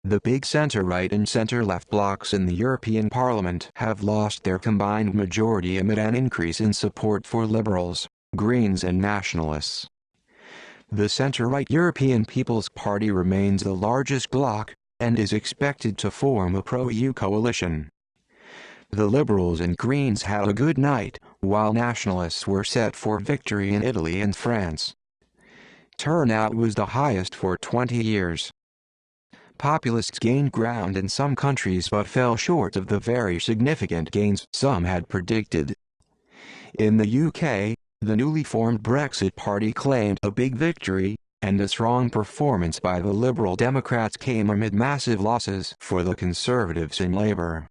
The big center-right and center-left blocs in the European Parliament have lost their combined majority amid an increase in support for Liberals, Greens and nationalists. The center-right European People's Party remains the largest bloc, and is expected to form a pro-EU coalition. The Liberals and Greens had a good night, while nationalists were set for victory in Italy and France. Turnout was the highest for 20 years. Populists gained ground in some countries but fell short of the very significant gains some had predicted. In the UK, the newly formed Brexit Party claimed a big victory, and a strong performance by the Liberal Democrats came amid massive losses for the Conservatives and Labour.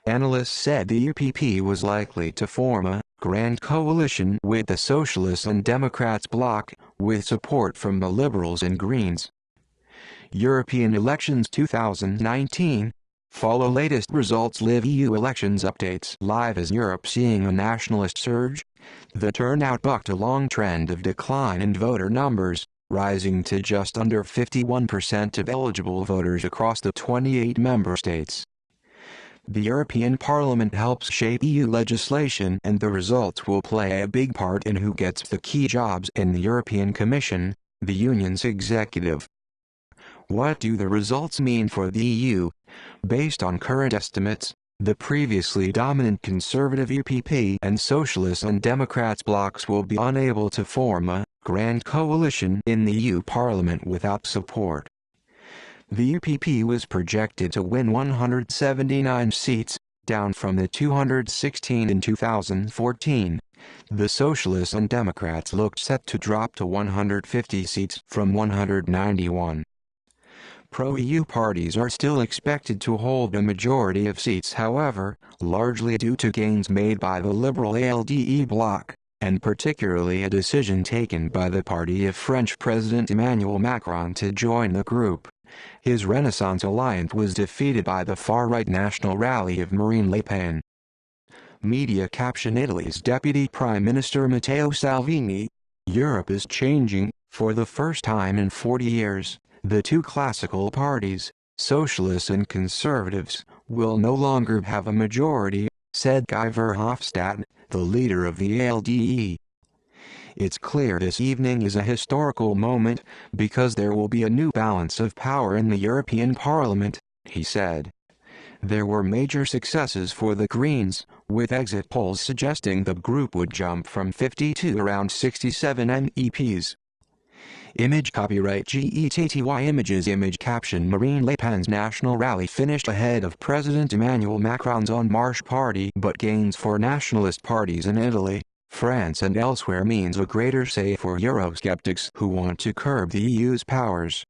Analysts said the EPP was likely to form a grand coalition with the Socialists and Democrats bloc, with support from the Liberals and Greens. European elections 2019. Follow latest results. Live EU elections updates live. Is Europe seeing a nationalist surge? The turnout bucked a long trend of decline in voter numbers, rising to just under 51% of eligible voters across the 28 member states. The European Parliament helps shape EU legislation, and the results will play a big part in who gets the key jobs in the European Commission, the Union's executive. What do the results mean for the EU? Based on current estimates, the previously dominant Conservative EPP and Socialists and Democrats blocs will be unable to form a grand coalition in the EU Parliament without support. The EPP was projected to win 179 seats, down from the 216 in 2014. The Socialists and Democrats looked set to drop to 150 seats from 191. Pro-EU parties are still expected to hold a majority of seats, however, largely due to gains made by the Liberal ALDE bloc, and particularly a decision taken by the party of French President Emmanuel Macron to join the group. His Renaissance alliance was defeated by the far-right National Rally of Marine Le Pen. Media caption: Italy's Deputy Prime Minister Matteo Salvini. Europe is changing. For the first time in 40 years, the two classical parties, Socialists and Conservatives, will no longer have a majority, said Guy Verhofstadt, the leader of the ALDE. It's clear this evening is a historical moment, because there will be a new balance of power in the European Parliament, he said. There were major successes for the Greens, with exit polls suggesting the group would jump from 50 to around 67 MEPs. Image copyright GETTY Images. Image caption: Marine Le Pen's national rally finished ahead of President Emmanuel Macron's En Marche party, but gains for nationalist parties in Italy, France and elsewhere means a greater say for Eurosceptics who want to curb the EU's powers.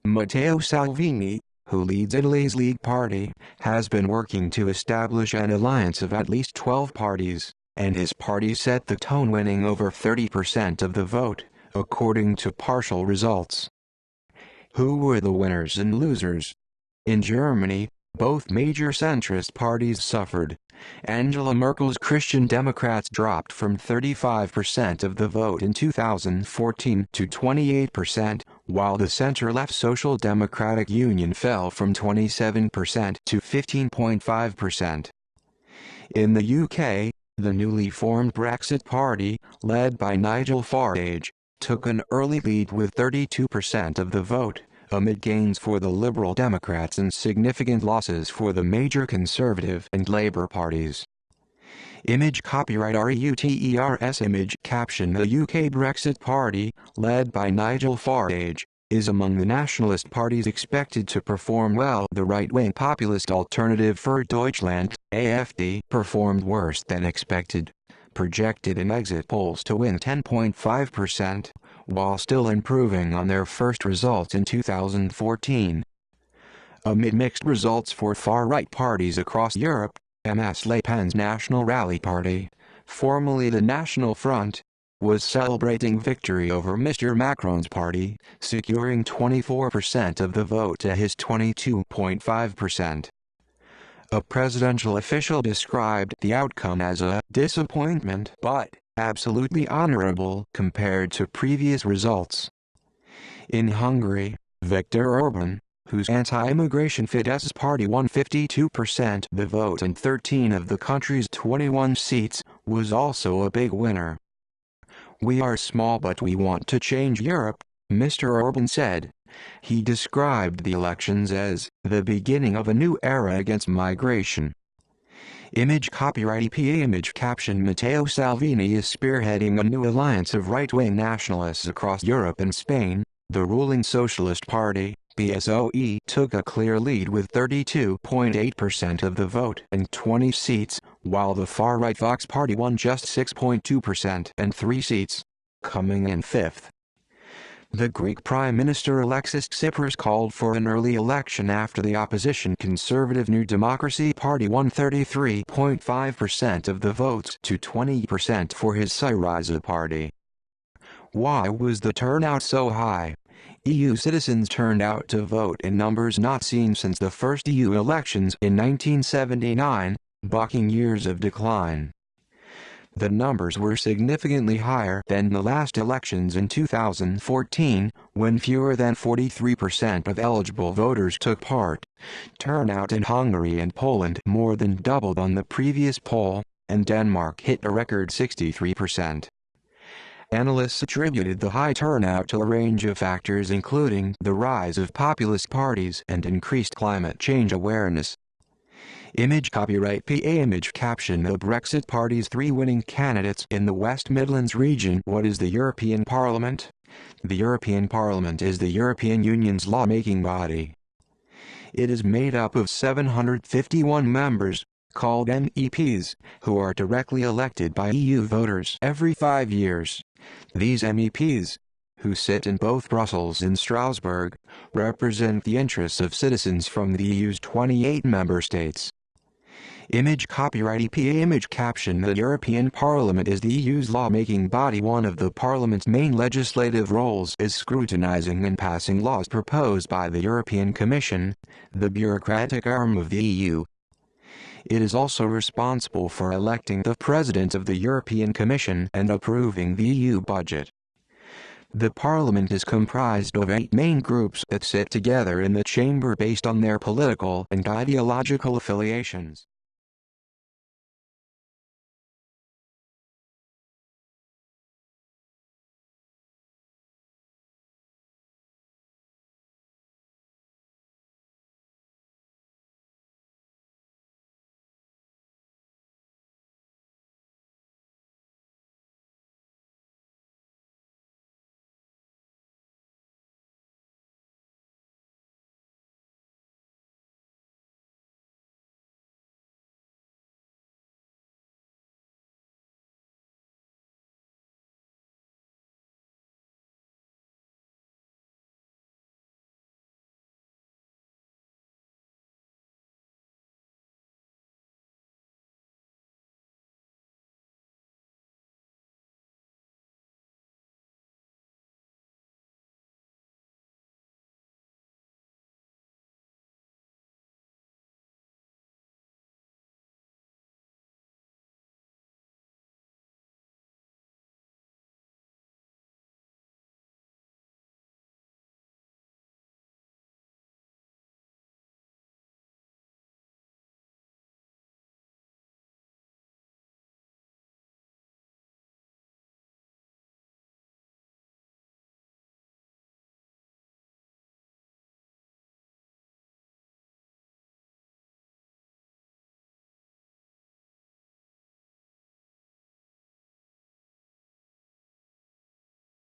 Matteo Salvini, who leads Italy's League Party, has been working to establish an alliance of at least 12 parties, and his party set the tone, winning over 30% of the vote, according to partial results. Who were the winners and losers? In Germany, both major centrist parties suffered. Angela Merkel's Christian Democrats dropped from 35% of the vote in 2014 to 28%, while the center-left Social Democratic Union fell from 27% to 15.5%. In the UK, the newly formed Brexit Party, led by Nigel Farage, took an early lead with 32% of the vote, amid gains for the Liberal Democrats and significant losses for the major Conservative and Labour parties. Image copyright REUTERS. Image caption: The UK Brexit Party, led by Nigel Farage, is among the nationalist parties expected to perform well. The right-wing populist Alternative für Deutschland, AfD, performed worse than expected, projected in exit polls to win 10.5%, while still improving on their first results in 2014. Amid mixed results for far-right parties across Europe, Ms. Le Pen's National Rally Party, formerly the National Front, was celebrating victory over Mr. Macron's party, securing 24% of the vote to his 22.5%. A presidential official described the outcome as a disappointment but absolutely honorable compared to previous results. In Hungary, Viktor Orban, whose anti-immigration Fidesz party won 52% the vote and 13 of the country's 21 seats, was also a big winner. "We are small but we want to change Europe," Mr. Orban said. He described the elections as the beginning of a new era against migration. Image copyright EPA image caption Matteo Salvini is spearheading a new alliance of right-wing nationalists across Europe and Spain. The ruling Socialist Party, PSOE, took a clear lead with 32.8% of the vote and 20 seats, while the far-right Vox Party won just 6.2% and 3 seats, coming in fifth. The Greek Prime Minister Alexis Tsipras called for an early election after the opposition Conservative New Democracy Party won 33.5% of the votes to 20% for his Syriza party. Why was the turnout so high? EU citizens turned out to vote in numbers not seen since the first EU elections in 1979, bucking years of decline. The numbers were significantly higher than the last elections in 2014, when fewer than 43% of eligible voters took part. Turnout in Hungary and Poland more than doubled on the previous poll, and Denmark hit a record 63%. Analysts attributed the high turnout to a range of factors including the rise of populist parties and increased climate change awareness. Image copyright PA image caption The Brexit Party's 3 winning candidates in the West Midlands region. What is the European Parliament? The European Parliament is the European Union's lawmaking body. It is made up of 751 members, called MEPs, who are directly elected by EU voters every 5 years. These MEPs, who sit in both Brussels and Strasbourg, represent the interests of citizens from the EU's 28 member states. Image copyright EPA image caption The European Parliament is the EU's lawmaking body. One of the Parliament's main legislative roles is scrutinizing and passing laws proposed by the European Commission, the bureaucratic arm of the EU. It is also responsible for electing the President of the European Commission and approving the EU budget. The Parliament is comprised of 8 main groups that sit together in the chamber based on their political and ideological affiliations.